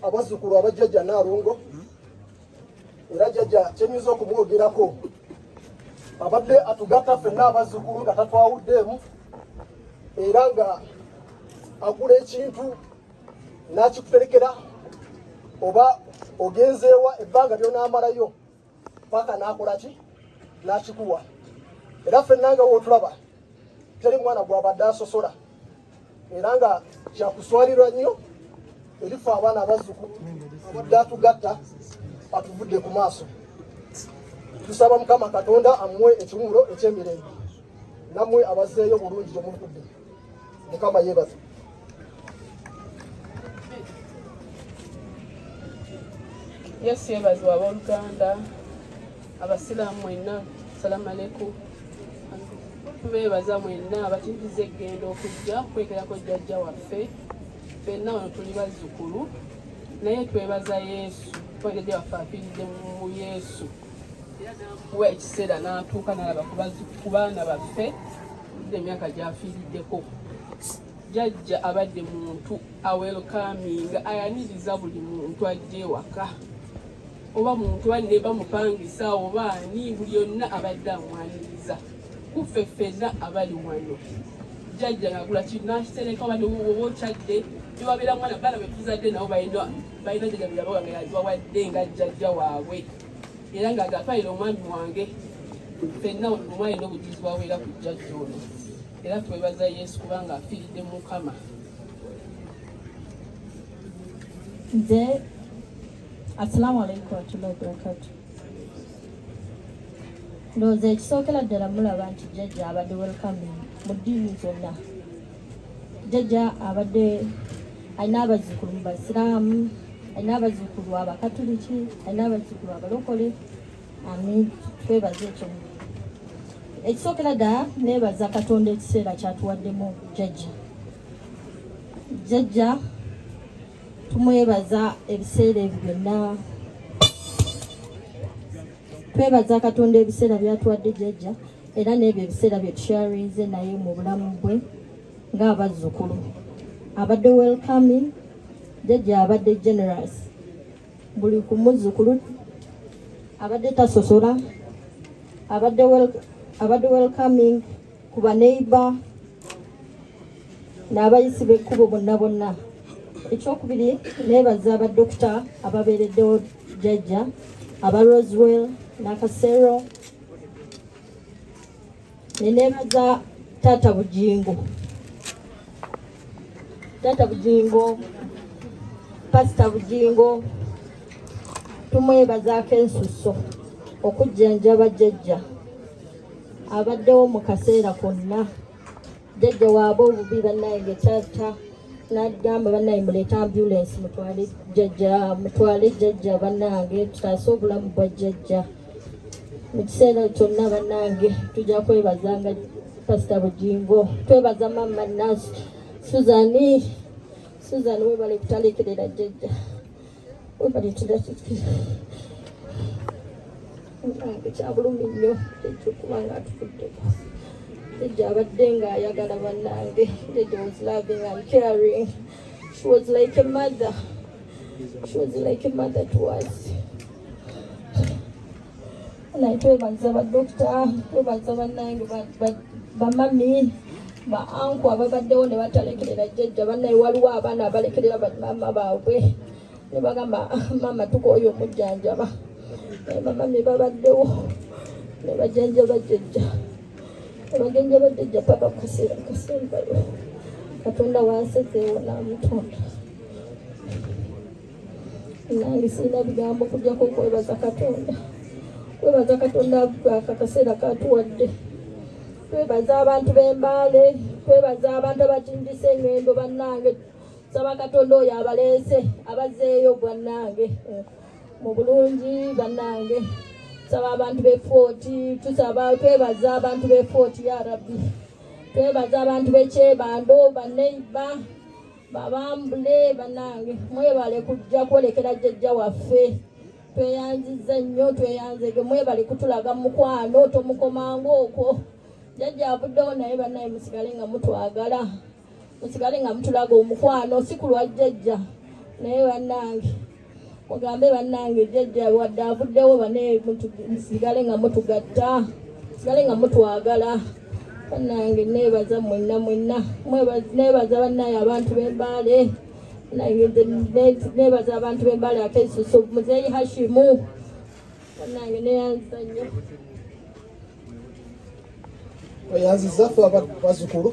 abazzukulu abajjajja Naalongo era jjajja kyenyuza okumwogerako abadde atugatta ffenna abazzukulu nga tatwawuddeemu era nga agula ekintu n'akikuterekera oba ogenzeewa ebbanga lyonaamalayo paka n'akola ki n'akikuwa era ffenna nga wootulaba teri mwana gwabadde asosola era nga kyakuswalirwa nnyo erife abaana abazzukulu abadde atugatta atuvudde ku maaso. Tusaba Mukama Katonda amuwe ekiwumulo eky'emirembe nammwe abazzeeyo bulungi gye muvudde. Mukama yeebaze. Yesu yeebaze abooluganda abasiraamu mwenna salaamu aleikum. Tubeebaza mwenna abatindiza eggendo okujja kwekerako jjajja waffe ffenna wano tuli bazzukulu naye twebaza Yesu kuba jjajja waffe afiiridde mu Yesu kuba ekiseera n'atuuka n'alaba ku baana baffe emyaka gy'afiiriddeko. Jjajja abadde muntu awelkaminga ayaniriza buli muntu ajja ewaka oba muntu anne bamupangisa oba ani buli yonna abadde amwaniriza kuffe ffenna abali wano. Jjajja ng'agula kintu n'akitereka oba oba okyadde ne babeera mwana baana be tuzadde nabo balina jjajja bye yabawa nga yabawadde nga jjajja waabwe era ng'agatwalira omwami wange ffenna omu alina obujulizi bwaweera ku jjajja ono era twebaza Yesu kubanga afiiridde mu Mukama. Nze assalamu alaikum warahmatullahi wabarakatuh. Ndowooza ekisookera ddala mulaba nti jjajja abadde welcoming mu ddiini zonna. Jjajja abadde alina abazzukulu mu basiraamu, alina abazzukulu abakatuliki, alina abazzukulu abalokole. Twebaza ekyo. Ekisookera ddala neebaza Katonda ekiseera kyatuwaddemu jjajja. Jjajja tumwebaza ebiseera ebyo byonna. Twebaza Katonda ebiseera byatuwadde jjajja era n'ebyo ebiseera bye tusharinze naye mu bulamu bwe ng'abazzukulu. Abadde welcoming, jjajja abadde generous. Buli ku muzzukulu abadde tasosola, abadde welcoming ku baneighbor n'abayisi b'ekkubo bonna bonna. Ekyokubiri neebaza abadokita ababeereddewo jjajja aba Roswell n'Akasero. Neebaza Taata Bujingo, Pastor Bujingo. Tumwebazaako ensusso okujjanjaba jjajja abaddewo mu kaseera konna. Jjajja waaba obubi bannange taata n'agamba bannange muleete ambulance mutwale jjajja bannange tutaase obulamu bwa jjajja. Mu kiseera kyonna bannange tujja kwebazanga Pastor Bujingo. Twebaza Mama Nasi Susan webale kutalekerera jjajja webale kyabulumi nnyo ekyokubanga atufuddeko. Jjajja abadde ng'ayagala bannange. Jjajja was loving and caring. She was like a mother. To us. Naye twebaza badokita, twebaza bannange bamami ba-anku ababaddewo ne batalekerera jjajja. Bannaye waliwo abaana abalekerera bamaama baabwe ne bagamba maama tukooye omujjanjaba. Bamami babaddewo ne bajjanjaba jjajja. Abagenjaba jjajja paka ku kaseera kasembayo. Katonda wansezeewo n'amutonda. Nange sirina bigambo kujjako okwebaza Katonda. Twebaza Katonda akaseera katuwadde. Twebaza abantu b'Embaale, twebaza abantu abatindisa engendo bannange. Saba Katonda oyo abaleese abazzeeyo bannange mu bulungi bannange. Saba abantu b'Efort, twebaza abantu b'Efort ya Rabbi. Twebaza abantu b'Ekyebando, baneiba, babambule bannange. Mwebale kujja kwolekera jjajja waffe. Tweyanziza nnyo, tweyanzege. Mwebale kutulaga mukwano tomukomanga okwo. Jjajja avuddewo naye bannaye musigale nga mutwagala. Musigale nga mutulaga omukwano si ku lwa jjajja naye bannange mugambe bannange jjajja wadde avuddewo bane sigale nga mutugatta sigale nga mutwagala bannange neebaza mwenna neebaza bannaye abantu b'Embale neebaza abantu b'Embale akeisuso muzeeyi Hashimu bannange neyanziza nnyo oyanziza ffe abazzukulu